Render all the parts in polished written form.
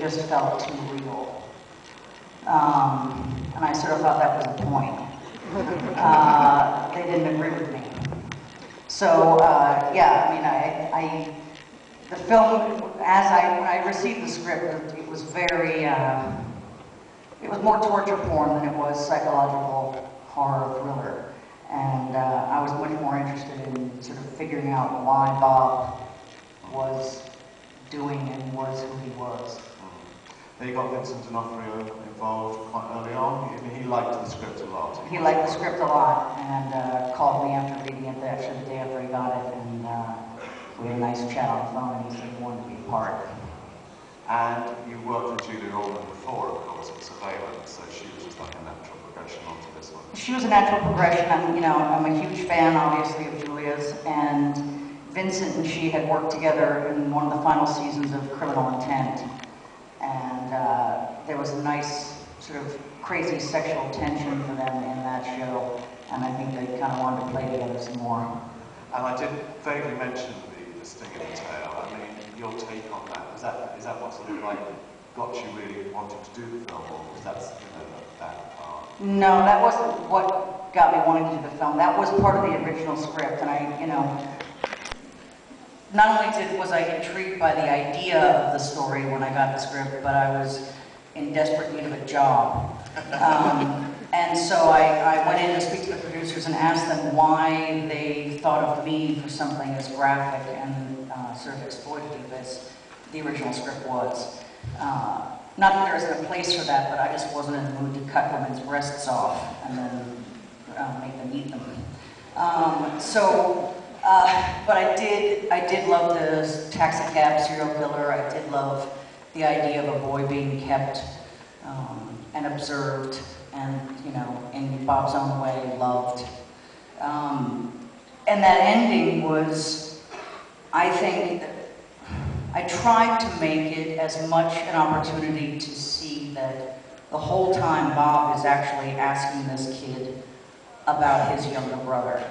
just felt too real. And I sort of thought that was the point. They didn't agree with me. So, yeah, I mean, the film, when I received the script, it was very, it was more torture porn than it was psychological horror thriller. And I was much more interested in sort of figuring out why Bob was doing and was who he was. Then you got Vincent D'Onofrio involved quite early on. He liked the script a lot. He liked the script a lot and called me after reading it, actually the day after he got it, and we had a nice chat on the phone, and he said he wanted to be a part. And you worked with Julia Orban before, of course, in Surveillance, so she was just like a natural progression onto this one. She was a natural progression. I'm a huge fan, obviously, of Julia's, and Vincent and she had worked together in one of the final seasons of Criminal Intent, and there was a nice sort of crazy sexual tension for them in that show, and I think they kind of wanted to play together some more. And I did vaguely mention the sting in the tail. I mean, your take on that, is that what sort of like got you really wanting to do the film, or was that, that part? No, that wasn't what got me wanting to do the film. That was part of the original script, and not only was I intrigued by the idea of the story when I got the script, but I was in desperate need of a job. And so I went in to speak to the producers and asked them why they thought of me for something as graphic and sort of exploitative as the original script was. Not that there isn't a place for that, but I just wasn't in the mood to cut women's breasts off and then make them eat them. But I did love the taxi cab serial killer. I did love the idea of a boy being kept and observed and, in Bob's own way, loved. And that ending was, I think, I tried to make it as much an opportunity to see that the whole time Bob is actually asking this kid about his younger brother,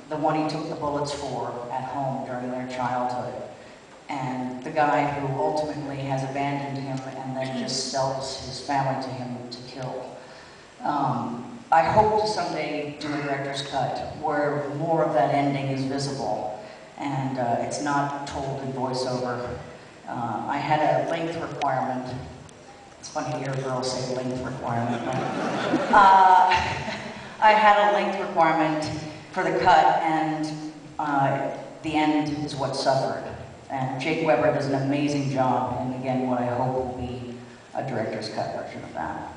the one he took the bullets for at home during their childhood, and the guy who ultimately has abandoned him and then just sells his family to him to kill. I hope to someday do a director's cut where more of that ending is visible and it's not told in voiceover. I had a length requirement. It's funny to hear a girl say length requirement. I had a length requirement for the cut, and the end is what suffered. And Jake Weber does an amazing job, and again, what I hope will be a director's cut version of that.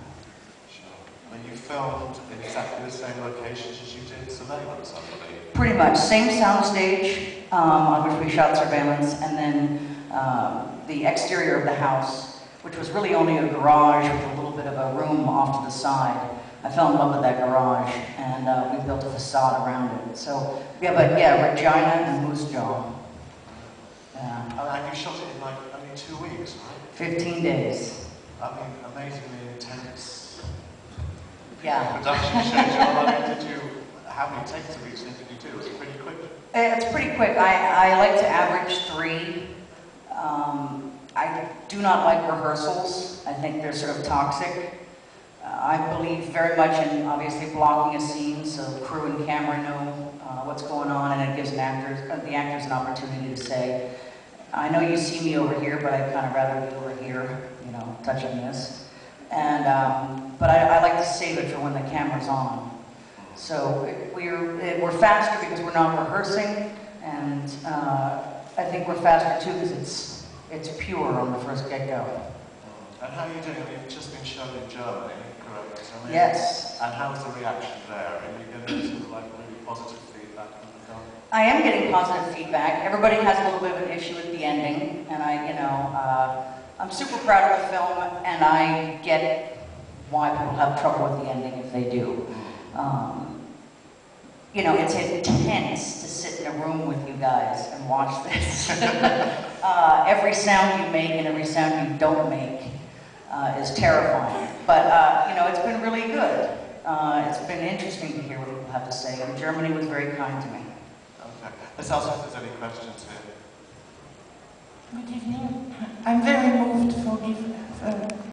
Sure. I mean, you filmed in exactly the same locations as you did Surveillance, I believe. Pretty much. Same soundstage on which we shot Surveillance, and then the exterior of the house, which was really only a garage with a little bit of a room off to the side. I fell in love with that garage, and we built a facade around it. So, yeah, Regina and Moose Jaw. And you shot it in like only 2 weeks, right? 15 days. I mean, amazingly intense. Yeah. Production schedule. I mean, how many takes of each thing did you do? Was it pretty quick? It's pretty quick. I like to average 3. I do not like rehearsals. I think they're sort of toxic. I believe very much in obviously blocking a scene so crew and camera know what's going on, and it gives the actors an opportunity to say, I know you see me over here, but I'd kind of rather be over here, touching this. And but I like to save it for when the camera's on. So we're faster because we're not rehearsing, and I think we're faster too because it's pure on the first get-go. And how are you doing? I mean, you've just been shown in Germany, correct? I mean, yes. And how's the reaction there? Are you getting sort of like really positive feedback from the film? I am getting positive feedback. Everybody has a little bit of an issue with the ending, and I'm super proud of the film, and I get why people have trouble with the ending if they do. It's intense to sit in a room with you guys and watch this. Every sound you make and every sound you don't make is terrifying. But, it's been really good. It's been interesting to hear what people have to say, and Germany was very kind to me. Okay. Let's ask if there's any questions here. Good evening. I'm very moved,